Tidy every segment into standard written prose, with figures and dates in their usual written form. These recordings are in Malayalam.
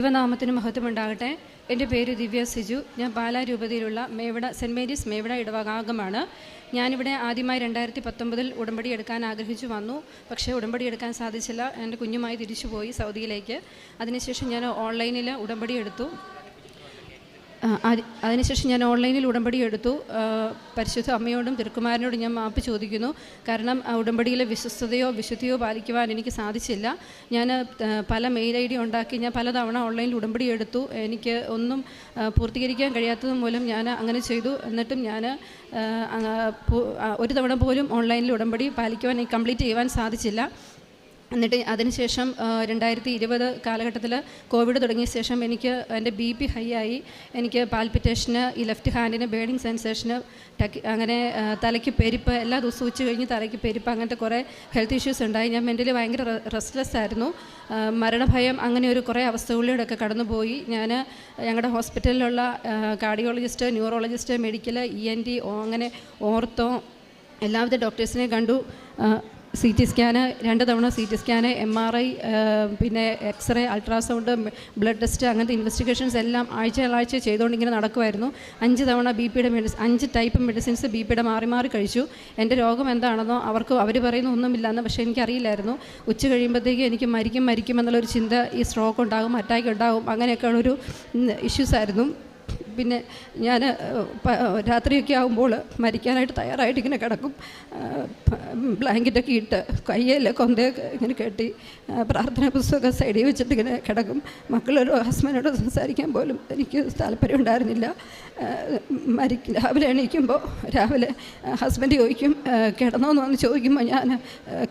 ദൈവനാമത്തിന് മഹത്വമുണ്ടാകട്ടെ. എൻ്റെ പേര് ദിവ്യ സിജു. ഞാൻ പാലാരൂപതയിലുള്ള സെൻറ്റ് മേരീസ് മേവിട ഇടവകാംഗമാണ്. ഞാനിവിടെ ആദ്യമായി 2019 ഉടമ്പടി എടുക്കാൻ ആഗ്രഹിച്ചു വന്നു. പക്ഷേ ഉടമ്പടി എടുക്കാൻ സാധിച്ചില്ല. എൻ്റെ കുഞ്ഞുമായി തിരിച്ചുപോയി സൗദിയിലേക്ക്. അതിനുശേഷം ഞാൻ ഓൺലൈനിൽ ഉടമ്പടി എടുത്തു. ഉടമ്പടി എടുത്തു. പരിശുദ്ധ അമ്മയോടും തിരുക്കുമാരനോടും ഞാൻ മാപ്പ് ചോദിക്കുന്നു. കാരണം ഉടമ്പടിയിലെ വിശ്വസ്തതയോ വിശുദ്ധിയോ പാലിക്കുവാൻ എനിക്ക് സാധിച്ചില്ല. ഞാൻ പല മെയിൽ ID ഉണ്ടാക്കി ഞാൻ പലതവണ ഓൺലൈനിൽ ഉടമ്പടി എടുത്തു. എനിക്ക് ഒന്നും പൂർത്തീകരിക്കാൻ കഴിയാത്തത് മൂലം ഞാൻ അങ്ങനെ ചെയ്തു. എന്നിട്ടും ഞാൻ ഒരു തവണ പോലും ഓൺലൈനിൽ ഉടമ്പടി പാലിക്കുവാൻ എനിക്ക് കംപ്ലീറ്റ് ചെയ്യുവാൻ സാധിച്ചില്ല. എന്നിട്ട് അതിനുശേഷം 2020 കാലഘട്ടത്തിൽ കോവിഡ് തുടങ്ങിയ ശേഷം എനിക്ക് എൻ്റെ BP ഹൈ ആയി. എനിക്ക് പാൽപിറ്റേഷന്, ഈ ലെഫ്റ്റ് ഹാൻഡിന് ബേണിംഗ് സെൻസേഷന്, അങ്ങനെ തലയ്ക്ക് പെരുപ്പ്, എല്ലാ ദിവസവും ഉച്ച കഴിഞ്ഞ് തലയ്ക്ക് പെരുപ്പ്, അങ്ങനത്തെ കുറേ ഹെൽത്ത് ഇഷ്യൂസ് ഉണ്ടായി. ഞാൻ മെൻ്റലി ഭയങ്കര റെസ്റ്റ്ലെസ് ആയിരുന്നു. മരണഭയം, അങ്ങനെ ഒരു കുറേ അവസ്ഥകളിലൂടെയൊക്കെ കടന്നുപോയി. ഞാൻ ഞങ്ങളുടെ ഹോസ്പിറ്റലിലുള്ള കാർഡിയോളജിസ്റ്റ്, ന്യൂറോളജിസ്റ്റ്, മെഡിക്കൽ, ENT, അങ്ങനെ ഓർത്തോ എല്ലാവിധ ഡോക്ടേഴ്സിനെ കണ്ടു. CT സ്കാന് 2 തവണ CT സ്കാന്, MRI, പിന്നെ എക്സ്റേ, അൾട്രാസൗണ്ട്, ബ്ലഡ് ടെസ്റ്റ്, അങ്ങനത്തെ ഇൻവെസ്റ്റിഗേഷൻസ് എല്ലാം ആഴ്ച ചെയ്തുകൊണ്ട് ഇങ്ങനെ നടക്കുമായിരുന്നു. 5 തവണ BP-യുടെ 5 ടൈപ്പ് മെഡിസിൻസ് BP-യുടെ മാറി കഴിച്ചു. എൻ്റെ രോഗം എന്താണെന്നോ അവർ പറയുന്ന ഒന്നുമില്ലെന്ന്, പക്ഷേ എനിക്കറിയില്ലായിരുന്നു. ഉച്ച കഴിയുമ്പോഴത്തേക്ക് എനിക്ക് മരിക്കും എന്നുള്ളൊരു ചിന്ത, ഈ സ്ട്രോക്ക് ഉണ്ടാകും, അറ്റാക്ക് ഉണ്ടാകും, അങ്ങനെയൊക്കെയുള്ളൊരു ഇഷ്യൂസായിരുന്നു. പിന്നെ ഞാൻ രാത്രിയൊക്കെ ആകുമ്പോൾ മരിക്കാനായിട്ട് തയ്യാറായിട്ട് ഇങ്ങനെ കിടക്കും. ബ്ലാങ്കറ്റൊക്കെ ഇട്ട് കയ്യിൽ കൊന്തയൊക്കെ ഇങ്ങനെ കെട്ടി പ്രാർത്ഥനാ പുസ്തകമൊക്കെ സൈഡിൽ വെച്ചിട്ട് ഇങ്ങനെ കിടക്കും. മക്കളോട് ഹസ്ബൻഡോട് സംസാരിക്കാൻ പോലും എനിക്ക് താല്പര്യം ഉണ്ടായിരുന്നില്ല. രാവിലെ എണീക്കുമ്പോൾ ഹസ്ബൻഡ് ചോദിക്കും കിടന്നോന്ന് വന്ന് ചോദിക്കുമ്പോൾ ഞാൻ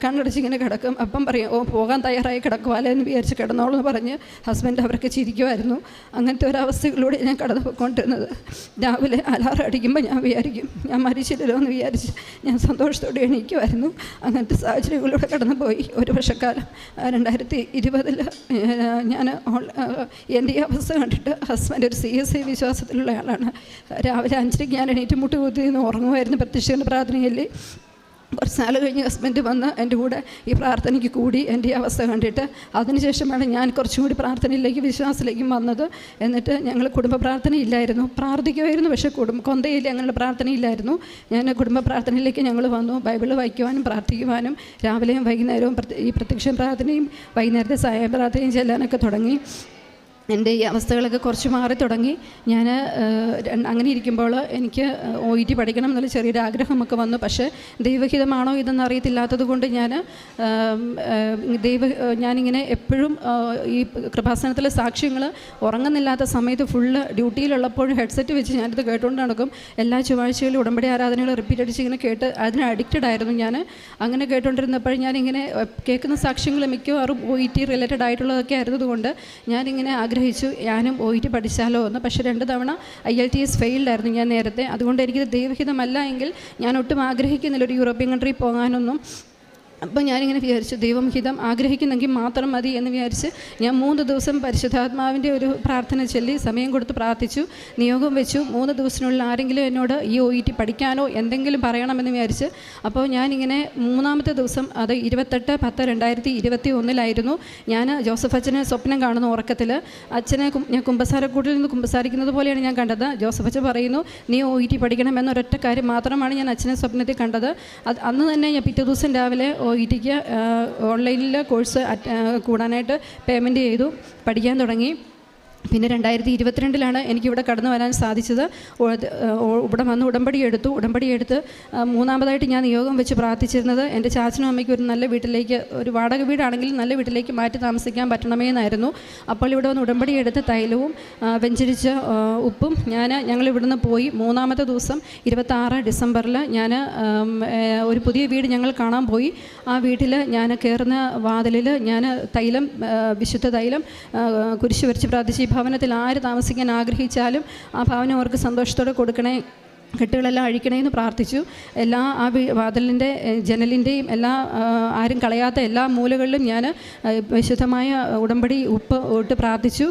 കണ്ണടച്ചിങ്ങനെ കിടക്കും. അപ്പം പറയും പോകാൻ തയ്യാറായി കിടക്കുവാലോ എന്ന് വിചാരിച്ച് കിടന്നോളെന്ന് പറഞ്ഞ് ഹസ്ബൻഡ് അവരൊക്കെ ചിരിക്കുമായിരുന്നു. അങ്ങനത്തെ ഒരവസ്ഥകളിലൂടെ ഞാൻ കടന്നു പോയിക്കൊണ്ടിരുന്നത്. രാവിലെ അലാറം അടിക്കുമ്പോൾ ഞാൻ വിചാരിക്കും ഞാൻ മരിച്ചില്ലല്ലോ എന്ന് വിചാരിച്ച് ഞാൻ സന്തോഷത്തോടെ എണീക്കുമായിരുന്നു. അങ്ങനത്തെ സാഹചര്യങ്ങളിലൂടെ കടന്നു പോയി. ഒരു വർഷക്കാലം 2020 ഞാൻ എൻ്റെ ഈ അവസ്ഥ കണ്ടിട്ട് ഹസ്ബൻഡ് ഒരു CSI വിശ്വാസത്തിലുള്ള ആളാണ്. രാവിലെ 5:00 ഞാൻ എണീറ്റ് മുട്ടുകുത്തി നിന്ന് ഉറങ്ങുമായിരുന്നു പ്രത്യക്ഷ പ്രാർത്ഥനയിൽ. കുറച്ച് നാൾ കഴിഞ്ഞ് ഹസ്ബൻഡ് വന്ന് എൻ്റെ കൂടെ ഈ പ്രാർത്ഥനയ്ക്ക് കൂടി എൻ്റെ ഈ അവസ്ഥ കണ്ടിട്ട്. അതിനുശേഷമാണ് ഞാൻ കുറച്ചും കൂടി പ്രാർത്ഥനയിലേക്ക് വിശ്വാസത്തിലേക്കും വന്നത്. എന്നിട്ട് ഞങ്ങൾ കുടുംബ പ്രാർത്ഥനയില്ലായിരുന്നു, പ്രാർത്ഥിക്കുമായിരുന്നു, പക്ഷേ കൊന്തയിൽ ഞങ്ങളുടെ പ്രാർത്ഥനയില്ലായിരുന്നു. ഞാൻ കുടുംബ പ്രാർത്ഥനയിലേക്ക് ഞങ്ങൾ വന്നു. ബൈബിൾ വായിക്കുവാനും പ്രാർത്ഥിക്കുവാനും രാവിലെയും വൈകുന്നേരവും ഈ പ്രത്യക്ഷ പ്രാർത്ഥനയും വൈകുന്നേരത്തെ സായം പ്രാർത്ഥനയും ചെല്ലാനൊക്കെ തുടങ്ങി. എൻ്റെ ഈ അവസ്ഥകളൊക്കെ കുറച്ച് മാറി തുടങ്ങി. ഞാൻ അങ്ങനെ ഇരിക്കുമ്പോൾ എനിക്ക് OET പഠിക്കണം എന്നുള്ള ചെറിയൊരു ആഗ്രഹമൊക്കെ വന്നു. പക്ഷേ ദൈവഹിതമാണോ ഇതെന്ന് അറിയത്തില്ലാത്തത് കൊണ്ട് ഞാനിങ്ങനെ എപ്പോഴും ഈ കൃപാസനത്തിലെ സാക്ഷ്യങ്ങൾ ഉറങ്ങുന്നില്ലാത്ത സമയത്ത് ഫുള്ള് ഡ്യൂട്ടിയിലുള്ളപ്പോഴും ഹെഡ്സെറ്റ് വെച്ച് ഞാനിത് കേട്ടുകൊണ്ട് നടക്കും. എല്ലാ ചൊവ്വാഴ്ചയിലും ഉടമ്പടി ആരാധനകൾ റിപ്പീറ്റ് അടിച്ച് ഇങ്ങനെ കേട്ട് അതിന് അഡിക്റ്റഡ് ആയിരുന്നു ഞാൻ. അങ്ങനെ കേട്ടുകൊണ്ടിരുന്നപ്പോൾ ഞാനിങ്ങനെ കേൾക്കുന്ന സാക്ഷ്യങ്ങൾ മിക്കവാറും OET റിലേറ്റഡ് ആയിട്ടുള്ളതൊക്കെ ആയിരുന്നതുകൊണ്ട് ഞാനിങ്ങനെ ഞാനും OET പഠിച്ചാലോ എന്ന്. പക്ഷേ 2 തവണ IELTS ഫെയിൽഡായിരുന്നു ഞാൻ നേരത്തെ. അതുകൊണ്ട് എനിക്കിത് ദൈവഹിതമല്ല എങ്കിൽ ഞാൻ ഒട്ടും ആഗ്രഹിക്കുന്നില്ല ഒരു യൂറോപ്യൻ കൺട്രി പോകാനൊന്നും. അപ്പോൾ ഞാനിങ്ങനെ വിചാരിച്ചു ദൈവം ഹിതം ആഗ്രഹിക്കുന്നെങ്കിൽ മാത്രം മതി എന്ന് വിചാരിച്ച് ഞാൻ 3 ദിവസം പരിശുദ്ധാത്മാവിൻ്റെ ഒരു പ്രാർത്ഥന ചൊല്ലി സമയം കൊടുത്ത് പ്രാർത്ഥിച്ചു, നിയോഗം വെച്ചു. 3 ദിവസത്തിനുള്ളിൽ ആരെങ്കിലും എന്നോട് ഈ OET പഠിക്കാനോ എന്തെങ്കിലും പറയണമെന്ന് വിചാരിച്ച്. അപ്പോൾ ഞാനിങ്ങനെ 3-ാമത്തെ ദിവസം, അത് 28/10/2021 ഞാൻ ജോസഫ് അച്ഛനെ സ്വപ്നം കാണുന്നു ഉറക്കത്തിൽ. അച്ഛനെ ഞാൻ കുമ്പസാരക്കൂട്ടിൽ നിന്ന് കുമ്പസാരിക്കുന്നത് പോലെയാണ് ഞാൻ കണ്ടത്. ജോസഫ് അച്ഛൻ പറയുന്നു നീ OET പഠിക്കണം എന്നൊരൊറ്റ കാര്യം മാത്രമാണ് ഞാൻ അച്ഛനെ സ്വപ്നത്തിൽ കണ്ടത്. അന്ന് തന്നെ ഞാൻ പിറ്റേ ദിവസം രാവിലെ OETക്ക് ഓൺലൈനിൽ കോഴ്സ് കൂടാനായിട്ട് പേയ്മെൻറ്റ് ചെയ്തു, പഠിക്കാൻ തുടങ്ങി. പിന്നെ 2022 എനിക്കിവിടെ കടന്നു വരാൻ സാധിച്ചത്. ഇവിടെ വന്ന് ഉടമ്പടി എടുത്ത് 3-ാമതായിട്ട് ഞാൻ നിയോഗം വെച്ച് പ്രാർത്ഥിച്ചിരുന്നത് എൻ്റെ ചാച്ചനും അമ്മയ്ക്കും ഒരു നല്ല വീട്ടിലേക്ക്, ഒരു വാടക വീടാണെങ്കിലും നല്ല വീട്ടിലേക്ക് മാറ്റി താമസിക്കാൻ പറ്റണമേ എന്നായിരുന്നു. അപ്പോൾ ഇവിടെ വന്ന് ഉടമ്പടി എടുത്ത് തൈലവും വെഞ്ചരിച്ച ഉപ്പും ഞങ്ങൾ ഇവിടുന്ന് പോയി. 3-ാമത്തെ ദിവസം 26 ഡിസംബറിൽ ഞാൻ ഒരു പുതിയ വീട് ഞങ്ങൾ കാണാൻ പോയി. ആ വീട്ടിൽ ഞാൻ കയറുന്ന വാതിലിൽ ഞാൻ തൈലം, വിശുദ്ധ തൈലം കുരിശ് വരച്ച് പ്രാർത്ഥിച്ച് ഭവനത്തിൽ ആര് താമസിക്കാൻ ആഗ്രഹിച്ചാലും ആ ഭവനം അവർക്ക് സന്തോഷത്തോടെ കൊടുക്കണേ കെട്ടുകളെല്ലാം അഴിക്കണമെന്ന് പ്രാർത്ഥിച്ചു. എല്ലാ ആ വാതിലിൻ്റെ ജനലിൻ്റെയും എല്ലാ ആരും കളയാത്ത എല്ലാ മൂലകളിലും ഞാൻ വിശുദ്ധമായ ഉടമ്പടി ഉപ്പ് ഇട്ട് പ്രാർത്ഥിച്ചു.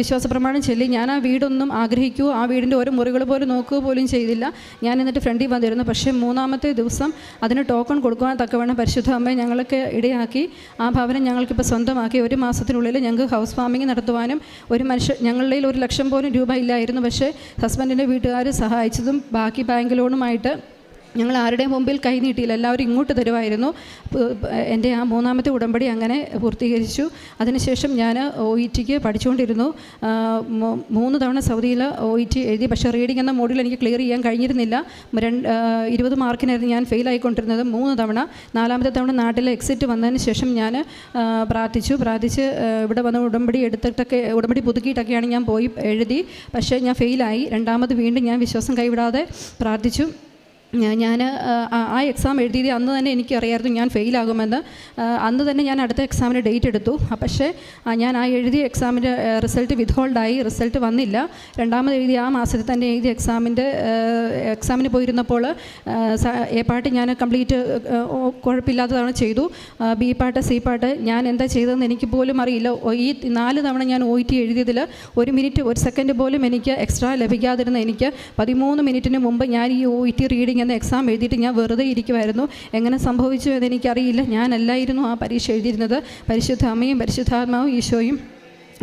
വിശ്വാസ പ്രമാണം ചൊല്ലി. ഞാൻ ആ വീടൊന്നും ആഗ്രഹിക്കുകയോ ആ വീടിൻ്റെ ഓരോ മുറികൾ പോലും നോക്കുക പോലും ചെയ്തില്ല. ഞാൻ എന്നിട്ട് ഫ്രണ്ടിൽ വന്നിരുന്നു. പക്ഷേ 3-ാമത്തെ ദിവസം അതിന് ടോക്കൺ കൊടുക്കുവാൻ തക്കവണ്ണം പരിശുദ്ധ അമ്മയെ ഞങ്ങൾക്ക് ഇടയാക്കി ആ ഭവനം ഞങ്ങൾക്കിപ്പോൾ സ്വന്തമാക്കി. 1 മാസത്തിനുള്ളിൽ ഞങ്ങൾക്ക് ഹൗസ് വാമിങ് നടത്തുവാനും ഞങ്ങളുടെ കയ്യിൽ 1 ലക്ഷം പോലും രൂപ ഇല്ലായിരുന്നു. പക്ഷേ ഹസ്ബൻഡിൻ്റെ വീട്ടുകാർ സഹായിച്ചതും ബാക്കി ബാങ്ക് ലോണുമായിട്ട് ഞങ്ങൾ ആരുടെയും മുമ്പിൽ കൈ നീട്ടിയില്ല. എല്ലാവരും ഇങ്ങോട്ട് തരുമായിരുന്നു. എൻ്റെ ആ 3-ാമത്തെ ഉടമ്പടി അങ്ങനെ പൂർത്തീകരിച്ചു. അതിനുശേഷം ഞാൻ OET പഠിച്ചുകൊണ്ടിരുന്നു. 3 തവണ സൗദിയിൽ OET എഴുതി. പക്ഷേ റീഡിംഗ് എന്ന മോഡ്യൂൾ എനിക്ക് ക്ലിയർ ചെയ്യാൻ കഴിഞ്ഞിരുന്നില്ല. 20 മാർക്കിനായിരുന്നു ഞാൻ ഫെയിലായിക്കൊണ്ടിരുന്നത് 3 തവണ. 4-ാമത്തെ തവണ നാട്ടിൽ എക്സിറ്റ് വന്നതിന് ശേഷം ഞാൻ പ്രാർത്ഥിച്ച് ഇവിടെ വന്ന് ഉടമ്പടി പുതുക്കിയിട്ടൊക്കെയാണ് ഞാൻ പോയി എഴുതി. പക്ഷേ ഞാൻ ഫെയിലായി. 2ാമത് വീണ്ടും ഞാൻ വിശ്വാസം കൈവിടാതെ പ്രാർത്ഥിച്ചു. ഞാൻ ആ എക്സാം എഴുതിയത് അന്ന് തന്നെ എനിക്കറിയായിരുന്നു ഞാൻ ഫെയിലാകുമെന്ന്. അന്ന് തന്നെ ഞാൻ അടുത്ത എക്സാമിന് ഡേറ്റ് എടുത്തു. പക്ഷേ ഞാൻ ആ എഴുതിയ എക്സാമിൻ്റെ റിസൾട്ട് വിത്ത്ഹോൾഡായി. റിസൾട്ട് വന്നില്ല. 2ാമത് എഴുതിയ ആ മാസത്തിൽ തന്നെ എഴുതിയ എക്സാമിന് പോയിരുന്നപ്പോൾ A പാർട്ട് ഞാൻ കംപ്ലീറ്റ് കുഴപ്പമില്ലാത്തതാണ് ചെയ്തു. B പാർട്ട് C പാർട്ട് ഞാൻ എന്താ ചെയ്തതെന്ന് എനിക്ക് പോലും അറിയില്ല. ഈ 4 തവണ ഞാൻ OET എഴുതിയതിൽ 1 മിനിറ്റ് 1 സെക്കൻഡ് പോലും എനിക്ക് എക്സ്ട്രാ ലഭിക്കാതിരുന്ന എനിക്ക് 13 മിനിറ്റിന് മുമ്പ് ഞാൻ ഈ OET റീഡിംഗ് എന്ന എക്സാം എഴുതിയിട്ട് ഞാൻ വെറുതെ ഇരിക്കുമായിരുന്നു. എങ്ങനെ സംഭവിച്ചു എന്നെനിക്കറിയില്ല. ഞാനല്ലായിരുന്നു ആ പരീക്ഷ എഴുതിയിരുന്നത്. പരിശുദ്ധ അമ്മയും പരിശുദ്ധാത്മാവും ഈശോയും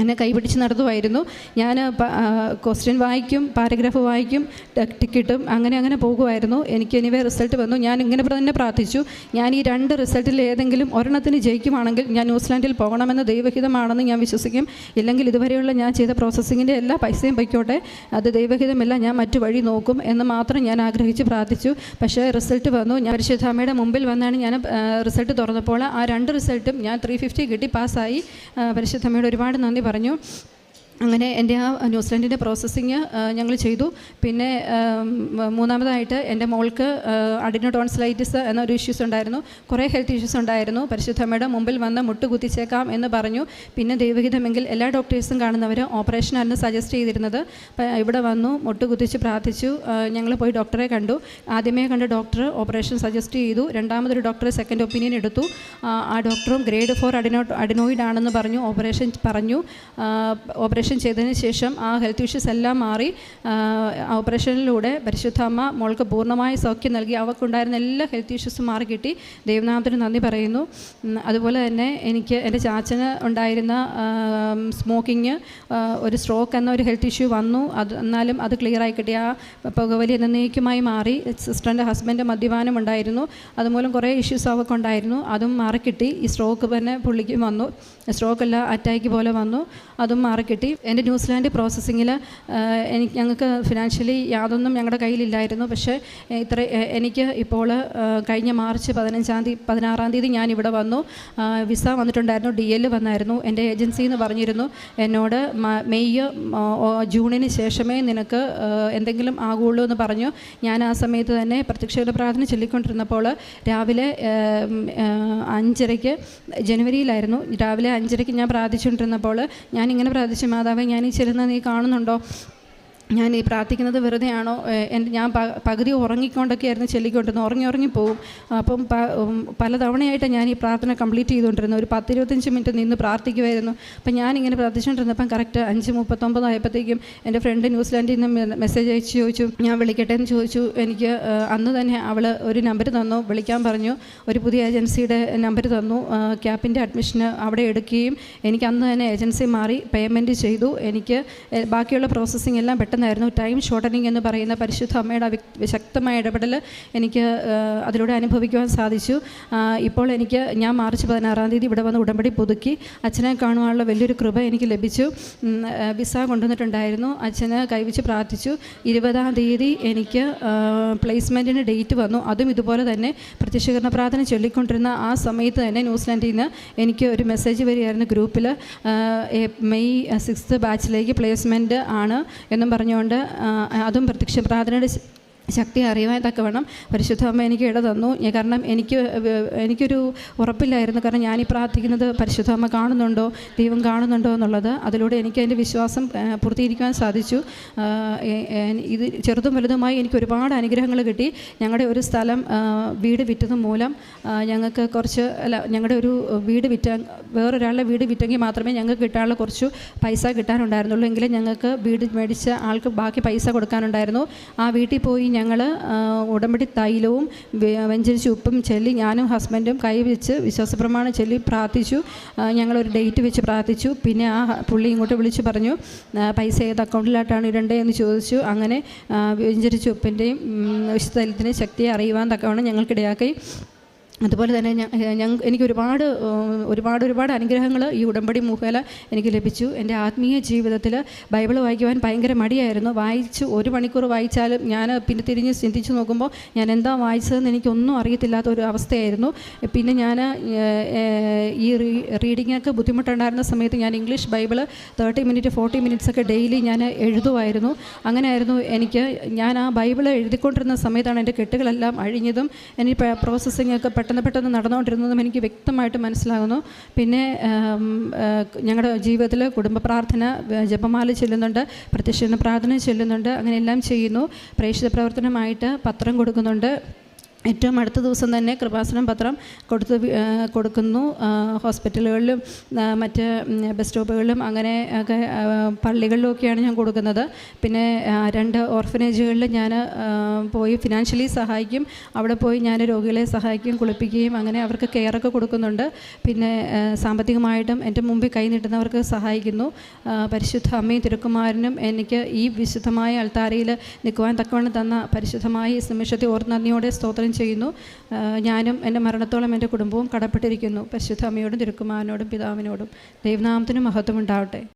എന്നെ കൈപിടിച്ച് നടത്തുമായിരുന്നു. ഞാൻ ക്വസ്റ്റ്യൻ വായിക്കും, പാരഗ്രാഫ് വായിക്കും, ടിക്കറ്റും അങ്ങനെ പോകുമായിരുന്നു. എനിക്ക് എനിവേ റിസൾട്ട് വന്നു. ഞാൻ ഇങ്ങനെ തന്നെ പ്രാർത്ഥിച്ചു. ഞാൻ ഈ 2 റിസൾട്ടിൽ ഏതെങ്കിലും ഒരെണ്ണത്തിന് ജയിക്കുവാണെങ്കിൽ ഞാൻ ന്യൂസിലാൻഡിൽ പോകണമെന്ന് ദൈവഹിതമാണെന്ന് ഞാൻ വിശ്വസിക്കും. ഇല്ലെങ്കിൽ ഇതുവരെയുള്ള ഞാൻ ചെയ്ത പ്രോസസ്സിങ്ങിൻ്റെ എല്ലാ പൈസയും പൊയ്ക്കോട്ടെ, അത് ദൈവഹിതമല്ല, ഞാൻ മറ്റു വഴി നോക്കും എന്ന് മാത്രം ഞാൻ ആഗ്രഹിച്ച് പ്രാർത്ഥിച്ചു. പക്ഷേ റിസൾട്ട് വന്നു. ഞാൻ പരിശുദ്ധാമ്മയുടെ മുമ്പിൽ വന്നാണ് ഞാൻ റിസൾട്ട് തുറന്നപ്പോൾ ആ 2 റിസൾട്ടും ഞാൻ 350 കിട്ടി, പാസ്സായി. പരിശുദ്ധാമ്മയോട് ഒരുപാട് നന്ദി പറഞ്ഞു. അങ്ങനെ എൻ്റെ ആ ന്യൂസിലൻഡിൻ്റെ പ്രോസസ്സിങ് ഞങ്ങൾ ചെയ്തു. പിന്നെ 3-ാമതായിട്ട് എൻ്റെ മോൾക്ക് അഡിനോടോൺസിലൈറ്റിസ് എന്നൊരു ഇഷ്യൂസ് ഉണ്ടായിരുന്നു. കുറേ ഹെൽത്ത് ഇഷ്യൂസ് ഉണ്ടായിരുന്നു. പരിശുദ്ധമ്മയുടെ മുമ്പിൽ വന്ന് മുട്ട് കുത്തിച്ചേക്കാം എന്ന് പറഞ്ഞു. പിന്നെ ദൈവഹിതമെങ്കിൽ എല്ലാ ഡോക്ടേഴ്സും കാണുന്നവർ ഓപ്പറേഷനായിരുന്നു സജസ്റ്റ് ചെയ്തിരുന്നത്. ഇവിടെ വന്നു മുട്ട് കുത്തിച്ച് പ്രാർത്ഥിച്ചു. ഞങ്ങൾ പോയി ഡോക്ടറെ കണ്ടു. ആദ്യമേ കണ്ട ഡോക്ടർ ഓപ്പറേഷൻ സജസ്റ്റ് ചെയ്തു. 2ാമതൊരു ഡോക്ടർ സെക്കൻഡ് ഒപ്പീനിയൻ എടുത്തു. ആ ഡോക്ടറും ഗ്രേഡ് 4 അഡിനോയിഡ് ആണെന്ന് പറഞ്ഞു. ഓപ്പറേഷൻ ചെയ്തതിന് ശേഷം ആ ഹെൽത്ത് ഇഷ്യൂസ് എല്ലാം മാറി. ഓപ്പറേഷനിലൂടെ പരിശുദ്ധ അമ്മ മോൾക്ക് പൂർണ്ണമായ സൗഖ്യം നൽകി. അവർക്കുണ്ടായിരുന്ന എല്ലാ ഹെൽത്ത് ഇഷ്യൂസും മാറി കിട്ടി. ദൈവനാമത്തിന് നന്ദി പറയുന്നു. അതുപോലെ തന്നെ എനിക്ക് എൻ്റെ ചാച്ചന് ഉണ്ടായിരുന്ന സ്മോക്കിങ്, ഒരു സ്ട്രോക്ക് എന്ന ഒരു ഹെൽത്ത് ഇഷ്യൂ വന്നു. എന്നാലും അത് ക്ലിയറായി കിട്ടി. ആ പുകവലി എന്നേക്കുമായി മാറി. സിസ്റ്ററിൻ്റെ ഹസ്ബൻഡ് മദ്യപാനം ഉണ്ടായിരുന്നു. അതുമൂലം കുറേ ഇഷ്യൂസ് അവർക്കുണ്ടായിരുന്നു. അതും മാറിക്കിട്ടി. ഈ സ്ട്രോക്ക് തന്നെ പുള്ളിക്കും വന്നു. സ്ട്രോക്കല്ല, അറ്റാക്ക് പോലെ വന്നു. അതും മാറിക്കിട്ടി. എൻ്റെ ന്യൂസിലാൻഡ് പ്രോസസ്സിങ്ങിൽ ഞങ്ങൾക്ക് ഫിനാൻഷ്യലി യാതൊന്നും ഞങ്ങളുടെ കയ്യിലില്ലായിരുന്നു. പക്ഷേ എനിക്ക് ഇപ്പോൾ കഴിഞ്ഞ മാർച്ച് 16-ാം തീയതി ഞാൻ ഇവിടെ വന്നു. വിസ വന്നിട്ടുണ്ടായിരുന്നു, DL വന്നായിരുന്നു. എൻ്റെ ഏജൻസിയിൽ നിന്ന് പറഞ്ഞിരുന്നു എന്നോട് ജൂണിന് ശേഷമേ നിനക്ക് എന്തെങ്കിലും ആകുള്ളൂ എന്ന് പറഞ്ഞു. ഞാൻ ആ സമയത്ത് തന്നെ പ്രത്യക്ഷ പ്രാർത്ഥന ചൊല്ലിക്കൊണ്ടിരുന്നപ്പോൾ രാവിലെ 5:30 ജനുവരിയിലായിരുന്നു. രാവിലെ 5:30 ഞാൻ പ്രാർത്ഥിച്ചുകൊണ്ടിരുന്നപ്പോൾ ഞാനിങ്ങനെ പ്രാർത്ഥിച്ചു, മാതാവേ, ഞാൻ ഈ ചെല്ലുന്നത് നീ കാണുന്നുണ്ടോ? ഞാൻ ഈ പ്രാർത്ഥിക്കുന്നത് വെറുതെയാണോ? ഞാൻ പകുതി ഉറങ്ങിക്കൊണ്ടൊക്കെയായിരുന്നു ചൊല്ലിക്കൊണ്ടിരുന്നത്. ഉറങ്ങിപ്പോവും. അപ്പം പലതവണയായിട്ട് ഞാൻ ഈ പ്രാർത്ഥന കംപ്ലീറ്റ് ചെയ്തുകൊണ്ടിരുന്നു. ഒരു 10-25 മിനിറ്റ് നിന്ന് പ്രാർത്ഥിക്കുമായിരുന്നു. അപ്പം ഞാനിങ്ങനെ പ്രാർത്ഥിച്ചുകൊണ്ടിരുന്നപ്പം കറക്റ്റ് 5:39 ആയപ്പോഴത്തേക്കും എൻ്റെ ഫ്രണ്ട് ന്യൂസിലാൻഡിൽ നിന്ന് മെസ്സേജ് അയച്ച് ചോദിച്ചു, ഞാൻ വിളിക്കട്ടെ എന്ന് ചോദിച്ചു. എനിക്ക് അന്ന് തന്നെ അവൾ ഒരു നമ്പർ തന്നു, വിളിക്കാൻ പറഞ്ഞു. ഒരു പുതിയ ഏജൻസിയുടെ നമ്പർ തന്നു. ക്യാപ്പിൻ്റെ അഡ്മിഷന് അവിടെ എടുക്കുകയും എനിക്ക് അന്ന് തന്നെ ഏജൻസി മാറി പേയ്മെൻറ്റ് ചെയ്തു. എനിക്ക് ബാക്കിയുള്ള പ്രോസസ്സിങ് എല്ലാം പെട്ടെന്നായിരുന്നു. ടൈം ഷോർട്ടനിങ് എന്ന് പറയുന്ന പരിശുദ്ധ അമ്മയുടെ ശക്തമായ ഇടപെടൽ എനിക്ക് അതിലൂടെ അനുഭവിക്കുവാൻ സാധിച്ചു. ഇപ്പോൾ ഞാൻ മാർച്ച് 16-ാം തീയതി ഇവിടെ വന്ന് ഉടമ്പടി പുതുക്കി. അച്ഛനെ കാണുവാനുള്ള വലിയൊരു കൃപ എനിക്ക് ലഭിച്ചു. വിസ കൊണ്ടുവന്നിട്ടുണ്ടായിരുന്നു. അച്ഛന് കൈവച്ച് പ്രാർത്ഥിച്ചു. 20-ാം തീയതി എനിക്ക് പ്ലേസ്മെൻറ്റിന് ഡേറ്റ് വന്നു. അതും ഇതുപോലെ തന്നെ പ്രത്യക്ഷീകരണ പ്രാർത്ഥന ചൊല്ലിക്കൊണ്ടിരുന്ന ആ സമയത്ത് തന്നെ ന്യൂസിലാൻഡിൽ നിന്ന് എനിക്ക് ഒരു മെസ്സേജ് വരികയായിരുന്നു ഗ്രൂപ്പിൽ, May 6th ബാച്ചിലേക്ക് പ്ലേസ്മെൻറ്റ് ആണ് എന്നും പറഞ്ഞുകൊണ്ട് അതും പ്രത്യക്ഷ പ്രാർത്ഥനയുടെ ശക്തി അറിയുവാൻ തക്കവണ്ണം പരിശുദ്ധ അമ്മ എനിക്ക് ഇട തന്നു. കാരണം എനിക്കൊരു ഉറപ്പില്ലായിരുന്നു. കാരണം ഞാനീ പ്രാർത്ഥിക്കുന്നത് പരിശുദ്ധ അമ്മ കാണുന്നുണ്ടോ, ദൈവം കാണുന്നുണ്ടോ എന്നുള്ളത്. അതിലൂടെ എനിക്ക് എൻ്റെ വിശ്വാസം പൂർത്തീകരിക്കാൻ സാധിച്ചു. ഇത് ചെറുതും വലുതുമായി എനിക്ക് ഒരുപാട് അനുഗ്രഹങ്ങൾ കിട്ടി. ഞങ്ങളുടെ ഒരു സ്ഥലം വീട് വിറ്റത് മൂലം ഞങ്ങൾക്ക് ഞങ്ങളുടെ ഒരു വീട് വേറൊരാളുടെ വീട് വിറ്റെങ്കിൽ മാത്രമേ ഞങ്ങൾക്ക് കിട്ടാനുള്ള കുറച്ച് പൈസ കിട്ടാനുണ്ടായിരുന്നുള്ളൂ. എങ്കിലും ഞങ്ങൾക്ക് വീട് മേടിച്ച ആൾക്ക് ബാക്കി പൈസ കൊടുക്കാനുണ്ടായിരുന്നു. ആ വീട്ടിൽ പോയി ഞങ്ങൾ ഉടമ്പടി തൈലവും വെഞ്ചരിച്ച ഉപ്പും ചൊല്ലി ഞാനും ഹസ്ബൻഡും കൈവച്ച് വിശ്വാസപ്രമാണം ചൊല്ലി പ്രാർത്ഥിച്ചു. ഞങ്ങളൊരു ഡേറ്റ് വെച്ച് പ്രാർത്ഥിച്ചു. പിന്നെ ആ പുള്ളി ഇങ്ങോട്ട് വിളിച്ച് പറഞ്ഞു പൈസ ഏത് അക്കൗണ്ടിലായിട്ടാണ് ഇടേണ്ടത് എന്ന് ചോദിച്ചു. അങ്ങനെ വെഞ്ചരിച്ച ഉപ്പിൻ്റെയും വിശുദ്ധ തൈലത്തിൻ്റെയും ശക്തിയെ അറിയുവാൻ തക്കവണ്ണം ഞങ്ങൾക്കിടയാക്കി. അതുപോലെ തന്നെ എനിക്ക് ഒരുപാട് അനുഗ്രഹങ്ങൾ ഈ ഉടമ്പടി മുഖേന എനിക്ക് ലഭിച്ചു. എൻ്റെ ആത്മീയ ജീവിതത്തിൽ ബൈബിൾ വായിക്കുവാൻ ഭയങ്കര മടിയായിരുന്നു. ഒരു മണിക്കൂർ വായിച്ചാലും ഞാൻ പിന്നെ തിരിഞ്ഞ് ചിന്തിച്ച് നോക്കുമ്പോൾ ഞാൻ എന്താ വായിച്ചതെന്ന് എനിക്കൊന്നും അറിയത്തില്ലാത്ത ഒരു അവസ്ഥയായിരുന്നു. പിന്നെ ഞാൻ ഈ റീഡിങ്ങൊക്കെ ബുദ്ധിമുട്ടുണ്ടായിരുന്ന സമയത്ത് ഞാൻ ഇംഗ്ലീഷ് ബൈബിൾ 30 മിനിറ്റ് 40 മിനിറ്റ്സൊക്കെ ഡെയിലി ഞാൻ എഴുതുമായിരുന്നു. അങ്ങനെയായിരുന്നു ഞാൻ ആ ബൈബിൾ എഴുതിക്കൊണ്ടിരുന്ന സമയത്താണ് എൻ്റെ കെട്ടുകളെല്ലാം അഴിഞ്ഞതും എനിക്ക് പ്രോസസ്സിംഗ് ഒക്കെ പെട്ടെന്ന് നടന്നുകൊണ്ടിരുന്നതും എനിക്ക് വ്യക്തമായിട്ട് മനസ്സിലാകുന്നു. പിന്നെ ഞങ്ങളുടെ ജീവിതത്തിൽ കുടുംബ പ്രാർത്ഥന, ജപമാല ചൊല്ലുന്നുണ്ട്, പ്രത്യക്ഷ പ്രാർത്ഥന ചൊല്ലുന്നുണ്ട്, അങ്ങനെയെല്ലാം ചെയ്യുന്നു. പ്രേക്ഷിത പ്രവർത്തനമായിട്ട് പത്രം കൊടുക്കുന്നുണ്ട്. ഏറ്റവും അടുത്ത ദിവസം തന്നെ കൃപാസനം പത്രം കൊടുക്കുന്നു. ഹോസ്പിറ്റലുകളിലും മറ്റ് ബസ് സ്റ്റോപ്പുകളിലും അങ്ങനെ ഒക്കെ പള്ളികളിലുമൊക്കെയാണ് ഞാൻ കൊടുക്കുന്നത്. പിന്നെ 2 ഓർഫനേജുകളിൽ ഞാൻ പോയി ഫിനാൻഷ്യലി സഹായിക്കും. അവിടെ പോയി ഞാൻ രോഗികളെ സഹായിക്കും, കുളിപ്പിക്കുകയും അങ്ങനെ അവർക്ക് കെയറൊക്കെ കൊടുക്കുന്നുണ്ട്. പിന്നെ സാമ്പത്തികമായിട്ടും എൻ്റെ മുമ്പിൽ കൈ നീട്ടുന്നവർക്ക് സഹായിക്കുന്നു. പരിശുദ്ധ അമ്മയും തിരുക്കുമാരനും എനിക്ക് ഈ വിശുദ്ധമായ അൾത്താരയിൽ നിൽക്കുവാൻ തക്കവണ്ണം തന്ന പരിശുദ്ധമായ ഈ നിമിഷത്തെ ഓർത്ത് നന്ദിയോടെ സ്തോത്രം ചെയ്യുന്നു. ഞാനും എൻ്റെ മരണത്തോളം എൻ്റെ കുടുംബവും കടപ്പെട്ടിരിക്കുന്നു പരിശുദ്ധ അമ്മയോടും തിരുക്കുമാരനോടും പിതാവിനോടും. ദൈവനാമത്തിന് മഹത്വം ഉണ്ടാവട്ടെ.